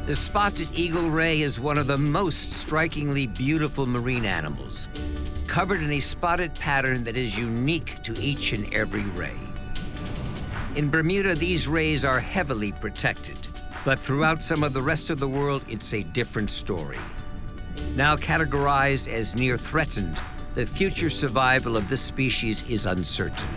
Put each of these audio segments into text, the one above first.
The spotted eagle ray is one of the most strikingly beautiful marine animals, covered in a spotted pattern that is unique to each and every ray. In Bermuda, these rays are heavily protected, but throughout some of the rest of the world, it's a different story. Now categorized as near threatened, the future survival of this species is uncertain.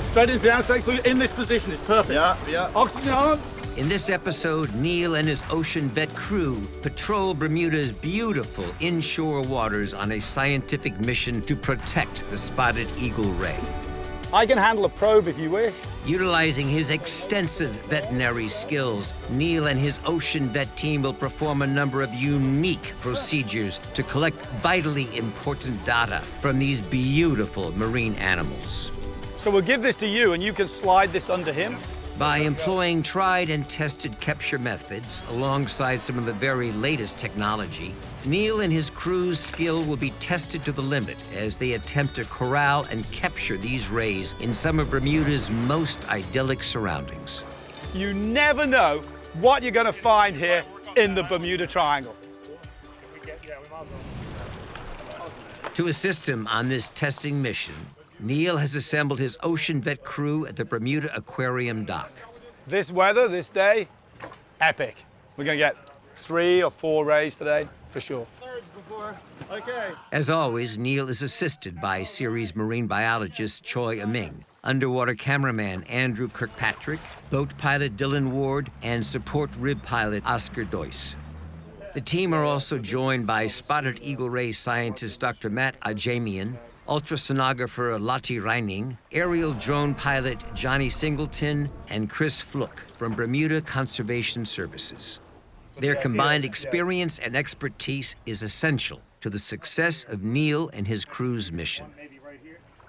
Straight into the anesthetic, so in this position is perfect. Yeah. Oxygen on. In this episode, Neil and his ocean vet crew patrol Bermuda's beautiful inshore waters on a scientific mission to protect the spotted eagle ray. I can handle a probe if you wish. Utilizing his extensive veterinary skills, Neil and his ocean vet team will perform a number of unique procedures to collect vitally important data from these beautiful marine animals. So we'll give this to you, and you can slide this under him. By employing tried and tested capture methods alongside some of the very latest technology, Neil and his crew's skill will be tested to the limit as they attempt to corral and capture these rays in some of Bermuda's most idyllic surroundings. You never know what you're going to find here in the Bermuda Triangle. To assist him on this testing mission, Neil has assembled his ocean vet crew at the Bermuda Aquarium dock. This weather, this day, epic. We're going to get 3 or 4 rays today, for sure. Okay. As always, Neil is assisted by series marine biologist Choi Aming, underwater cameraman Andrew Kirkpatrick, boat pilot Dylan Ward, and support rib pilot Oscar Doyce. The team are also joined by spotted eagle ray scientist Dr. Matt Ajamian, ultrasonographer Lottie Reining, aerial drone pilot Johnny Singleton, and Chris Fluck from Bermuda Conservation Services. Their combined experience and expertise is essential to the success of Neil and his crew's mission.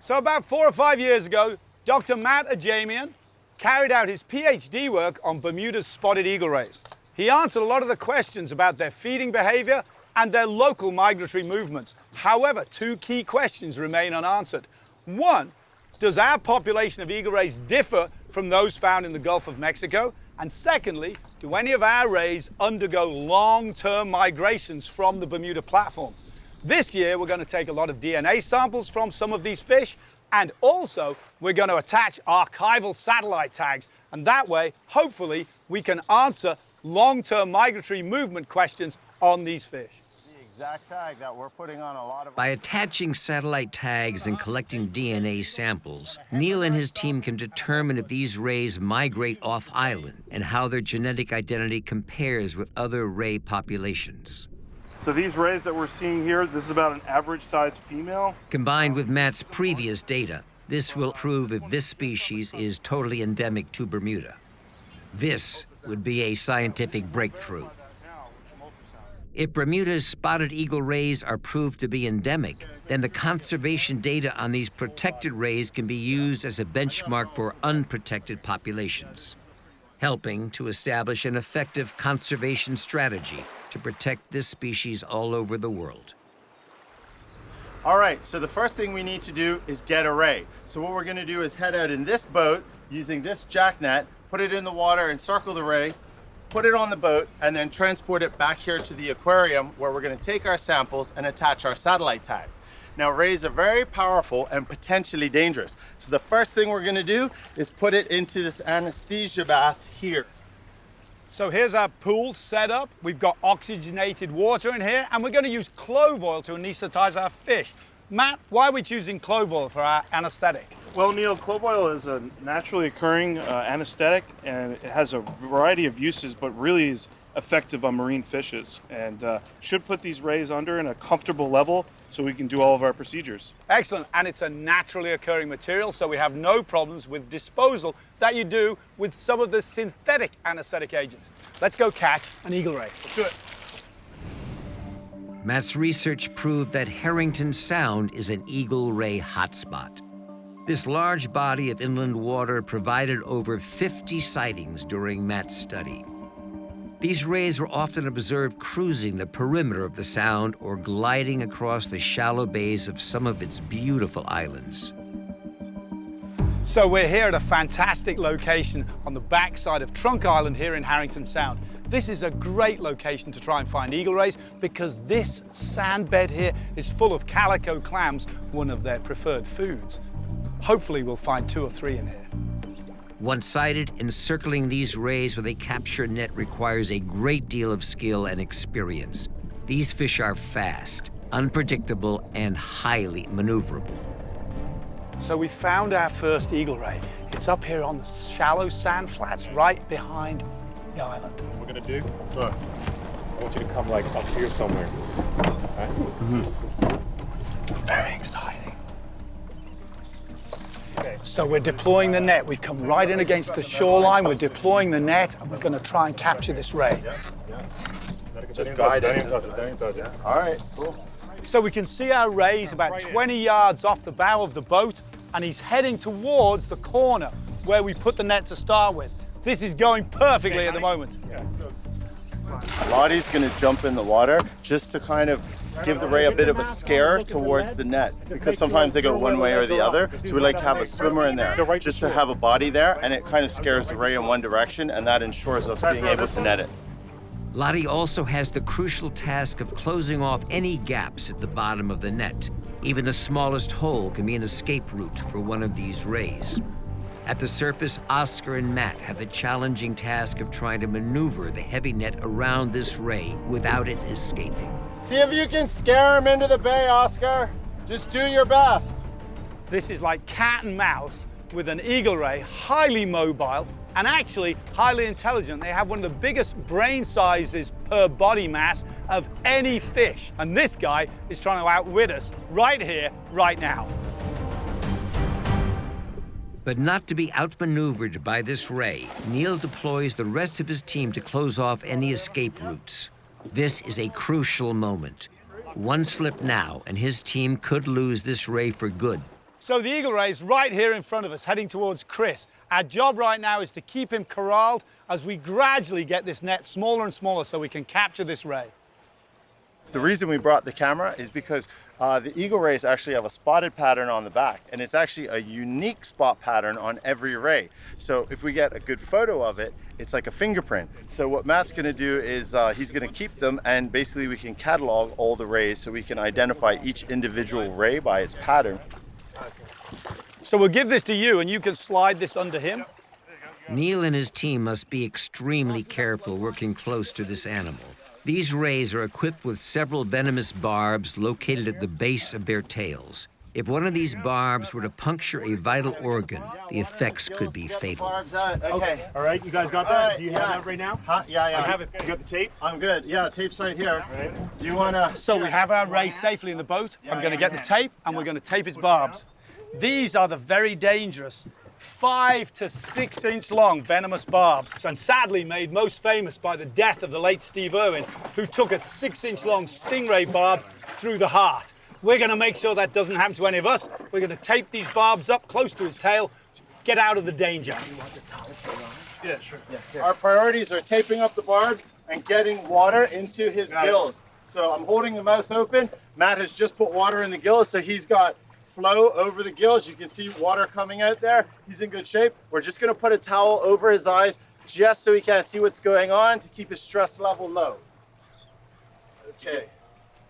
So about 4 or 5 years ago, Dr. Matt Ajamian carried out his PhD work on Bermuda's spotted eagle rays. He answered a lot of the questions about their feeding behavior and their local migratory movements. However, 2 key questions remain unanswered. 1, does our population of eagle rays differ from those found in the Gulf of Mexico? And secondly, do any of our rays undergo long-term migrations from the Bermuda platform? This year, we're going to take a lot of DNA samples from some of these fish, and also we're going to attach archival satellite tags, and that way, hopefully, we can answer long-term migratory movement questions on these fish. Exact tag that we're putting on a lot of... By attaching satellite tags and collecting DNA samples, Neil and his team can determine if these rays migrate off-island and how their genetic identity compares with other ray populations. So these rays that we're seeing here, this is about an average-sized female. Combined with Matt's previous data, this will prove if this species is totally endemic to Bermuda. This would be a scientific breakthrough. If Bermuda's spotted eagle rays are proved to be endemic, then the conservation data on these protected rays can be used as a benchmark for unprotected populations, helping to establish an effective conservation strategy to protect this species all over the world. All right, so the first thing we need to do is get a ray. So what we're gonna do is head out in this boat using this jack net, put it in the water, encircle the ray, put it on the boat, and then transport it back here to the aquarium where we're going to take our samples and attach our satellite tag. Now, rays are very powerful and potentially dangerous. So the first thing we're going to do is put it into this anesthesia bath here. So here's our pool set up. We've got oxygenated water in here, and we're going to use clove oil to anesthetize our fish. Matt, why are we choosing clove oil for our anesthetic? Well, Neil, clove oil is a naturally occurring anesthetic, and it has a variety of uses, but really is effective on marine fishes, and should put these rays under in a comfortable level so we can do all of our procedures. Excellent, and it's a naturally occurring material, so we have no problems with disposal that you do with some of the synthetic anesthetic agents. Let's go catch an eagle ray. Let's do it. Matt's research proved that Harrington Sound is an eagle ray hotspot. This large body of inland water provided over 50 sightings during Matt's study. These rays were often observed cruising the perimeter of the Sound or gliding across the shallow bays of some of its beautiful islands. So we're here at a fantastic location on the backside of Trunk Island here in Harrington Sound. This is a great location to try and find eagle rays because this sand bed here is full of calico clams, one of their preferred foods. Hopefully we'll find 2 or 3 in here. Once sighted, encircling these rays with a capture net requires a great deal of skill and experience. These fish are fast, unpredictable, and highly maneuverable. So we found our first eagle ray. It's up here on the shallow sand flats right behind the island. What we're gonna do? I want you to come like up here somewhere. Right? Very exciting. Okay. So we're deploying the net. We've come right in against the shoreline. We're deploying the net, and we're going to try and capture this ray. Just guide it. Don't even touch it. All right, cool. So we can see our rays about 20 yards off the bow of the boat, and he's heading towards the corner where we put the net to start with. This is going perfectly at the moment. Lottie's gonna jump in the water just to kind of give the ray a bit of a scare towards the net, because sometimes they go one way or the other. So we like to have a swimmer in there just to have a body there, and it kind of scares the ray in one direction, and that ensures us being able to net it. Lottie also has the crucial task of closing off any gaps at the bottom of the net. Even the smallest hole can be an escape route for one of these rays. At the surface, Oscar and Matt have the challenging task of trying to maneuver the heavy net around this ray without it escaping. See if you can scare him into the bay, Oscar. Just do your best. This is like cat and mouse with an eagle ray, highly mobile and actually highly intelligent. They have one of the biggest brain sizes per body mass of any fish. And this guy is trying to outwit us right here, right now. But not to be outmaneuvered by this ray, Neil deploys the rest of his team to close off any escape routes. This is a crucial moment. One slip now, and his team could lose this ray for good. So the eagle ray is right here in front of us, heading towards Chris. Our job right now is to keep him corralled as we gradually get this net smaller and smaller so we can capture this ray. The reason we brought the camera is because the eagle rays actually have a spotted pattern on the back, and it's actually a unique spot pattern on every ray. So if we get a good photo of it, it's like a fingerprint. So what Matt's gonna do is he's gonna keep them, and basically we can catalog all the rays so we can identify each individual ray by its pattern. So we'll give this to you and you can slide this under him. Neil and his team must be extremely careful working close to this animal. These rays are equipped with several venomous barbs located at the base of their tails. If one of these barbs were to puncture a vital organ, the effects could be fatal. Okay. All right, you guys got that? Right, Do you have that right now? Huh? Yeah. I have it. You got the tape? I'm good. Yeah, tape's right here. Right. Do you wanna? So we have our ray safely in the boat. I'm going to get the tape and we're going to tape its barbs. These are the very dangerous 5 to 6 inch long venomous barbs, and sadly made most famous by the death of the late Steve Irwin, who took a 6 inch long stingray barb through the heart. We're going to make sure that doesn't happen to any of us. We're going to tape these barbs up close to his tail, get out of the danger. Yeah, sure. Our priorities are taping up the barbs and getting water into his gills. So I'm holding the mouth open. Matt has just put water in the gills, so he's got flow over the gills. You can see water coming out there. He's in good shape. We're just going to put a towel over his eyes just so he can't see what's going on to keep his stress level low. Okay.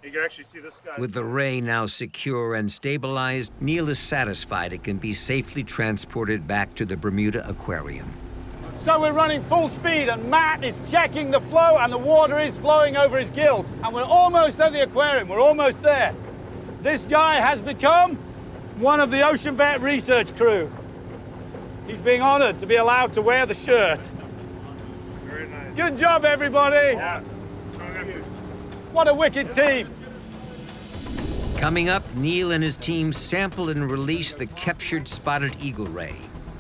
You can actually see this guy. With the ray now secure and stabilized, Neil is satisfied it can be safely transported back to the Bermuda Aquarium. So we're running full speed and Matt is checking the flow and the water is flowing over his gills. And we're almost at the aquarium. We're almost there. This guy has become one of the Ocean Vet research crew. He's being honored to be allowed to wear the shirt. Very nice. Good job, everybody. Yeah. What a wicked team. Coming up, Neil and his team sample and release the captured spotted eagle ray.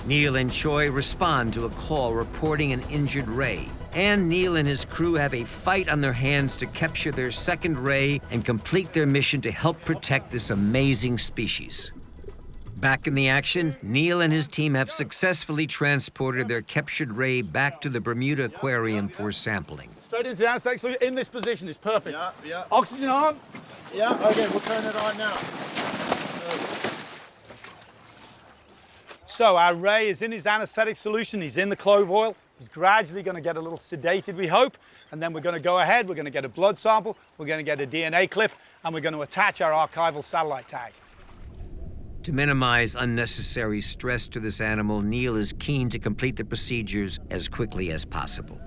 Neil and Choi respond to a call reporting an injured ray. And Neil and his crew have a fight on their hands to capture their second ray and complete their mission to help protect this amazing species. Back in the action, Neil and his team have successfully transported their captured ray back to the Bermuda Aquarium for sampling. Straight into the Anesthetic, so in this position is perfect. Yeah. Oxygen on. Yeah, okay, we'll turn it on now. So our ray is in his anesthetic solution. He's in the clove oil. He's gradually going to get a little sedated, we hope. And then we're going to go ahead. We're going to get a blood sample. We're going to get a DNA clip. And we're going to attach our archival satellite tag. To minimize unnecessary stress to this animal, Neil is keen to complete the procedures as quickly as possible.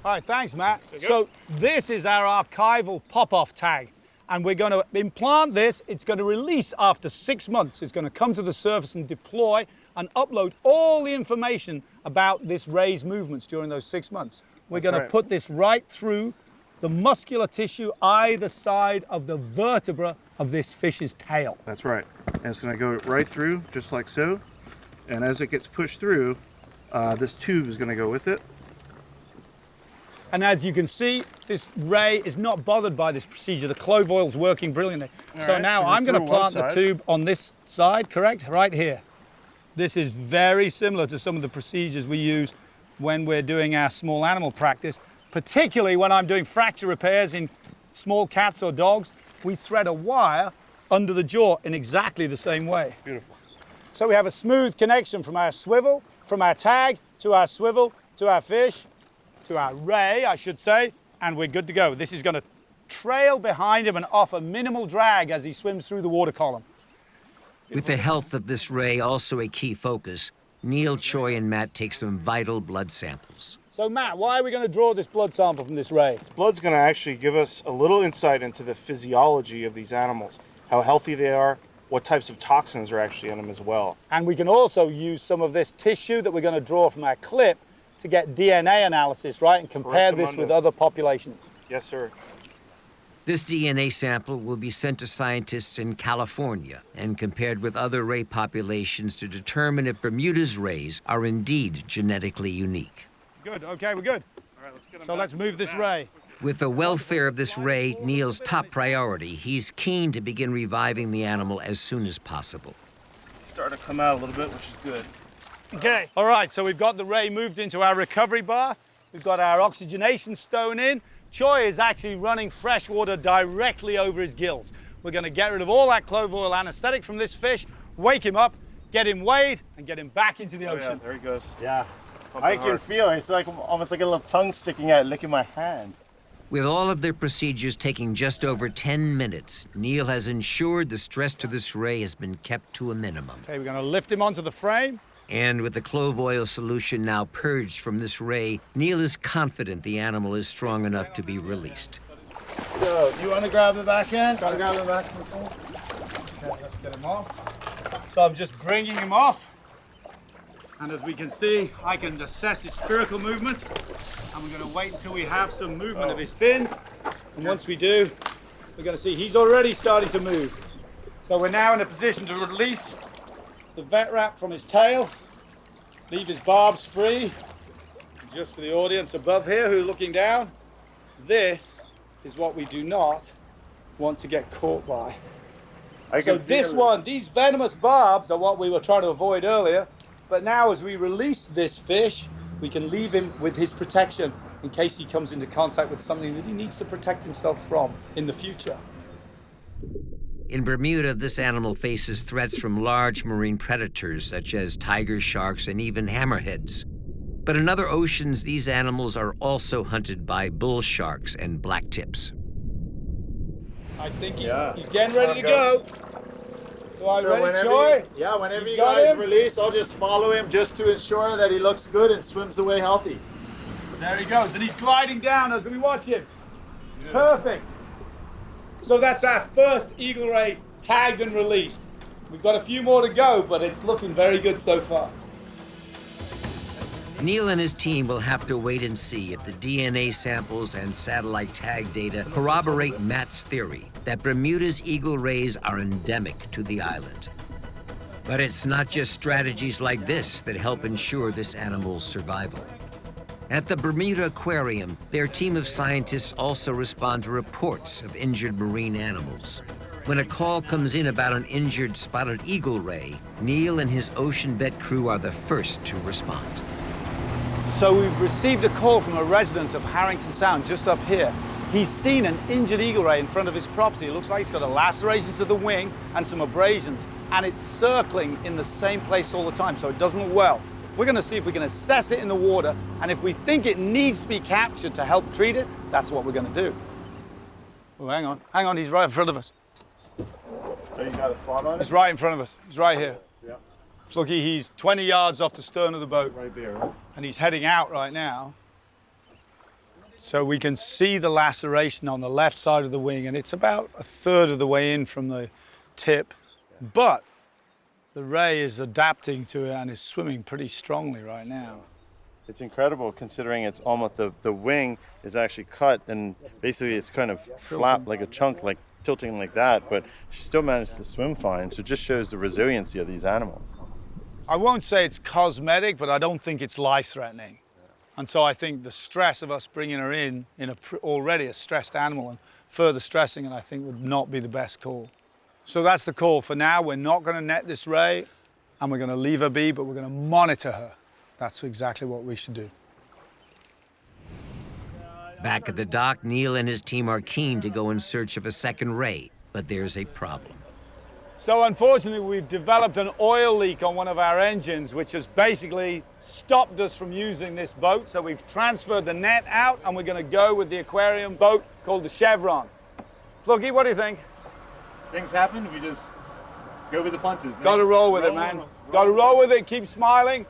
All right, thanks, Matt. So this is our archival pop-off tag. And we're going to implant this. It's going to release after 6 months. It's going to come to the surface and deploy and upload all the information about this ray's movements during those 6 months. We're going to put this right through the muscular tissue either side of the vertebra of this fish's tail. That's right. And it's going to go right through, just like so. And as it gets pushed through, this tube is going to go with it. And as you can see, this ray is not bothered by this procedure. The clove oil's working brilliantly. So now I'm going to plant the tube on this side, correct? Right here. This is very similar to some of the procedures we use when we're doing our small animal practice, particularly when I'm doing fracture repairs in small cats or dogs. We thread a wire under the jaw in exactly the same way. Beautiful. So we have a smooth connection from our swivel, from our tag, to our swivel, to our fish, to our ray, I should say, and we're good to go. This is going to trail behind him and offer minimal drag as he swims through the water column. With the health of this ray also a key focus, Neil, Choi, and Matt take some vital blood samples. So Matt, why are we going to draw this blood sample from this ray? This blood's going to actually give us a little insight into the physiology of these animals, how healthy they are, what types of toxins are actually in them as well. And we can also use some of this tissue that we're going to draw from our clip to get DNA analysis, right, and compare this with other populations. Yes, sir. This DNA sample will be sent to scientists in California and compared with other ray populations to determine if Bermuda's rays are indeed genetically unique. Good, okay, we're good. All right, let's get So let's move this ray. With the welfare of this ray Neil's top priority, he's keen to begin reviving the animal as soon as possible. It's starting to come out a little bit, which is good. Okay. All right, so we've got the ray moved into our recovery bath. We've got our oxygenation stone in. Choi is actually running fresh water directly over his gills. We're going to get rid of all that clove oil anesthetic from this fish, wake him up, get him weighed, and get him back into the ocean. Yeah, there he goes. Yeah, I can feel it. It's like almost like a little tongue sticking out, licking my hand. With all of their procedures taking just over 10 minutes, Neil has ensured the stress to this ray has been kept to a minimum. Okay, we're going to lift him onto the frame. And with the clove oil solution now purged from this ray, Neil is confident the animal is strong enough to be released. So, do you want to grab the back end? Got to grab the back end. Okay, let's get him off. So I'm just bringing him off. And as we can see, I can assess his spherical movement. And we're going to wait until we have some movement of his fins. And once we do, we're going to see he's already starting to move. So we're now in a position to release the vet wrap from his tail, leave his barbs free. Just for the audience above here who are looking down, this is what we do not want to get caught by. So this one, these venomous barbs are what we were trying to avoid earlier, but now as we release this fish, we can leave him with his protection in case he comes into contact with something that he needs to protect himself from in the future. In Bermuda, this animal faces threats from large marine predators such as tigers, sharks, and even hammerheads. But in other oceans, these animals are also hunted by bull sharks and blacktips. I think he's getting ready to go. So I'm ready, Choi? Yeah, whenever you guys release, I'll just follow him just to ensure that he looks good and swims away healthy. There he goes, and he's gliding down as we watch him. Yeah. Perfect. So that's our first eagle ray tagged and released. We've got a few more to go, but it's looking very good so far. Neil and his team will have to wait and see if the DNA samples and satellite tag data corroborate Matt's theory that Bermuda's eagle rays are endemic to the island. But it's not just strategies like this that help ensure this animal's survival. At the Bermuda Aquarium, their team of scientists also respond to reports of injured marine animals. When a call comes in about an injured spotted eagle ray, Neil and his ocean vet crew are the first to respond. So we've received a call from a resident of Harrington Sound, just up here. He's seen an injured eagle ray in front of his property. It looks like it's got a laceration to the wing and some abrasions. and it's circling in the same place all the time, so it doesn't look well. We're going to see if we can assess it in the water, and if we think it needs to be captured to help treat it, that's what we're going to do. Oh, hang on, he's right in front of us. So you got a spot on it? He's right in front of us, he's right here. Yeah. Looky, he's 20 yards off the stern of the boat. Right there, right? And he's heading out right now. So we can see the laceration on the left side of the wing, and it's about a third of the way in from the tip. But the ray is adapting to it and is swimming pretty strongly right now. It's incredible considering it's almost the wing is actually cut and basically it's kind of flapped like a chunk, like tilting like that, but she still managed to swim fine. So it just shows the resiliency of these animals. I won't say it's cosmetic, but I don't think it's life-threatening. And so I think the stress of us bringing her in already a stressed animal and further stressing it, I think would not be the best call. So that's the call. For now, we're not going to net this ray, and we're going to leave her be, but we're going to monitor her. That's exactly what we should do. Back at the dock, Neil and his team are keen to go in search of a second ray, but there's a problem. So unfortunately, we've developed an oil leak on one of our engines, which has basically stopped us from using this boat. So we've transferred the net out, and we're going to go with the aquarium boat called the Chevron. Flooky, what do you think? Things happen, we just go with the punches, man. Got to roll with it, man. Got to roll with it, keep smiling.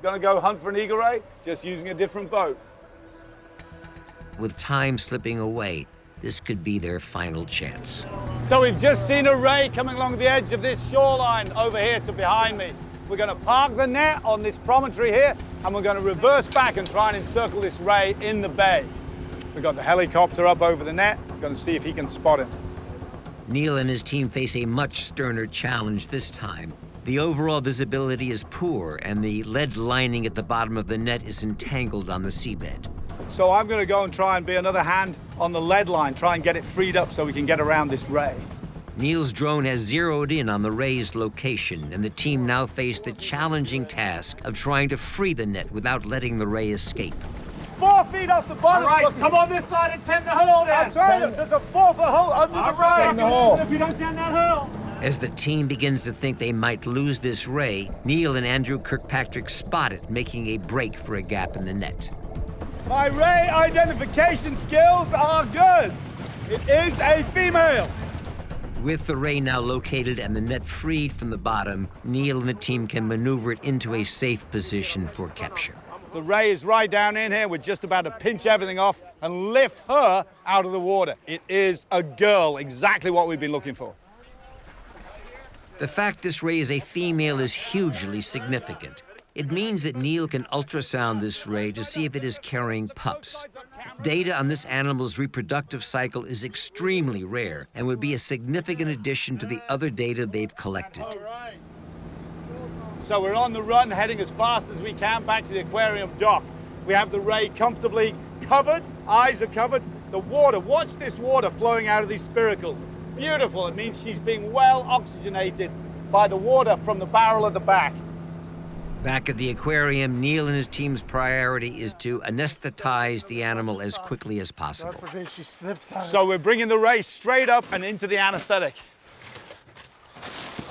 Gonna go hunt for an eagle ray, just using a different boat. With time slipping away, this could be their final chance. So we've just seen a ray coming along the edge of this shoreline over here to behind me. We're gonna park the net on this promontory here, and we're gonna reverse back and try and encircle this ray in the bay. We've got the helicopter up over the net. We're gonna see if he can spot him. Neil and his team face a much sterner challenge this time. The overall visibility is poor, and the lead lining at the bottom of the net is entangled on the seabed. So I'm gonna go and try and be another hand on the lead line, try and get it freed up so we can get around this ray. Neil's drone has zeroed in on the ray's location, and the team now face the challenging task of trying to free the net without letting the ray escape. 4 feet off the bottom. All right, come on this side and tend the hole then. I'm trying to, there's a 4-foot hole under the hole. If you don't tend that hole. As the team begins to think they might lose this ray, Neil and Andrew Kirkpatrick spot it, making a break for a gap in the net. My ray identification skills are good. It is a female. With the ray now located and the net freed from the bottom, Neil and the team can maneuver it into a safe position for capture. The ray is right down in here. We're just about to pinch everything off and lift her out of the water. It is a girl, exactly what we've been looking for. The fact this ray is a female is hugely significant. It means that Neil can ultrasound this ray to see if it is carrying pups. Data on this animal's reproductive cycle is extremely rare and would be a significant addition to the other data they've collected. So we're on the run, heading as fast as we can back to the aquarium dock. We have the ray comfortably covered, eyes are covered. The water, watch this water flowing out of these spiracles. Beautiful, it means she's being well oxygenated by the water from the barrel at the back. Back at the aquarium, Neil and his team's priority is to anesthetize the animal as quickly as possible. So we're bringing the ray straight up and into the anesthetic.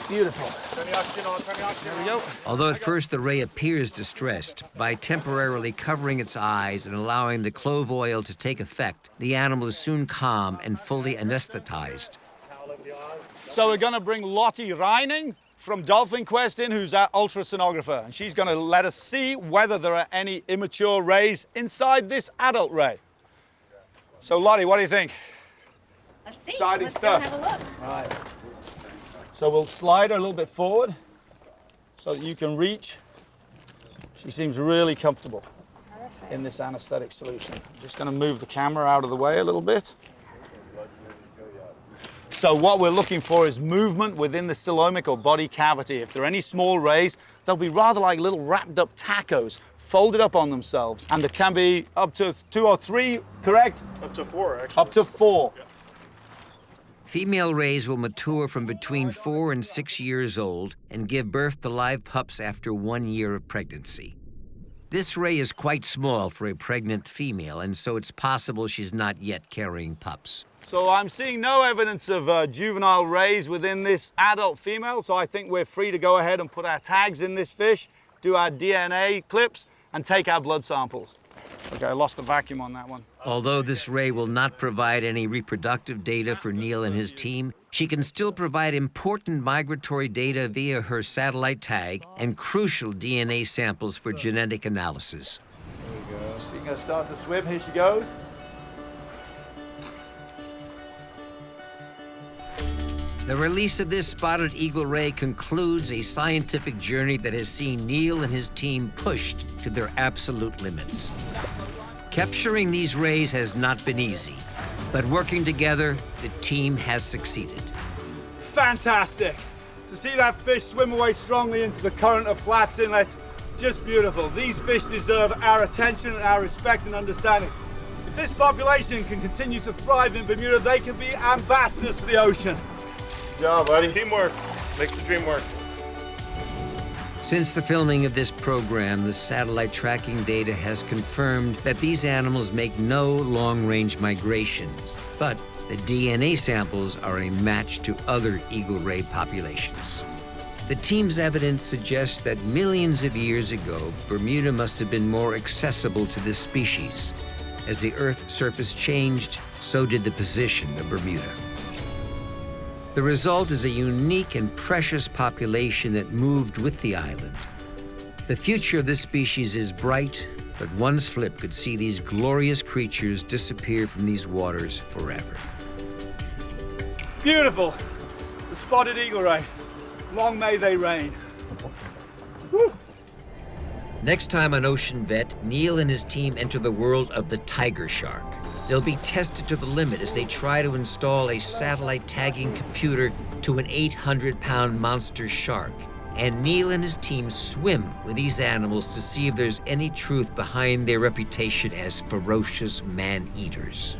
Beautiful. Turn the oxygen on, turn the oxygen on. There we go. Although at first the ray appears distressed, by temporarily covering its eyes and allowing the clove oil to take effect, the animal is soon calm and fully anesthetized. So we're going to bring Lottie Reining from Dolphin Quest in, who's our ultrasonographer, and she's going to let us see whether there are any immature rays inside this adult ray. So Lottie, what do you think? Let's see. Exciting Let's stuff. go have a look. All right. So we'll slide her a little bit forward so that you can reach. She seems really comfortable in this anesthetic solution. I'm just going to move the camera out of the way a little bit. So what we're looking for is movement within the coelomic or body cavity. If there are any small rays, they'll be rather like little wrapped up tacos, folded up on themselves. And there can be up to 2 or 3, correct? Up to 4, actually. Up to 4. Yeah. Female rays will mature from between 4 and 6 years old and give birth to live pups after 1 year of pregnancy. This ray is quite small for a pregnant female, and so it's possible she's not yet carrying pups. So I'm seeing no evidence of juvenile rays within this adult female, so I think we're free to go ahead and put our tags in this fish, do our DNA clips, and take our blood samples. Okay, I lost the vacuum on that one. Although this ray will not provide any reproductive data for Neil and his team, she can still provide important migratory data via her satellite tag and crucial DNA samples for genetic analysis. There we go. So you're going to start to swim. Here she goes. The release of this spotted eagle ray concludes a scientific journey that has seen Neil and his team pushed to their absolute limits. Capturing these rays has not been easy, but working together, the team has succeeded. Fantastic! To see that fish swim away strongly into the current of Flats Inlet, just beautiful. These fish deserve our attention and our respect and understanding. If this population can continue to thrive in Bermuda, they can be ambassadors for the ocean. Good job, buddy. Teamwork makes the dream work. Since the filming of this program, the satellite tracking data has confirmed that these animals make no long-range migrations, but the DNA samples are a match to other eagle ray populations. The team's evidence suggests that millions of years ago, Bermuda must have been more accessible to this species. As the Earth's surface changed, so did the position of Bermuda. The result is a unique and precious population that moved with the island. The future of this species is bright, but one slip could see these glorious creatures disappear from these waters forever. Beautiful. The spotted eagle ray. Long may they reign. Woo. Next time on Ocean Vet, Neil and his team enter the world of the tiger shark. They'll be tested to the limit as they try to install a satellite tagging computer to an 800-pound monster shark. And Neil and his team swim with these animals to see if there's any truth behind their reputation as ferocious man-eaters.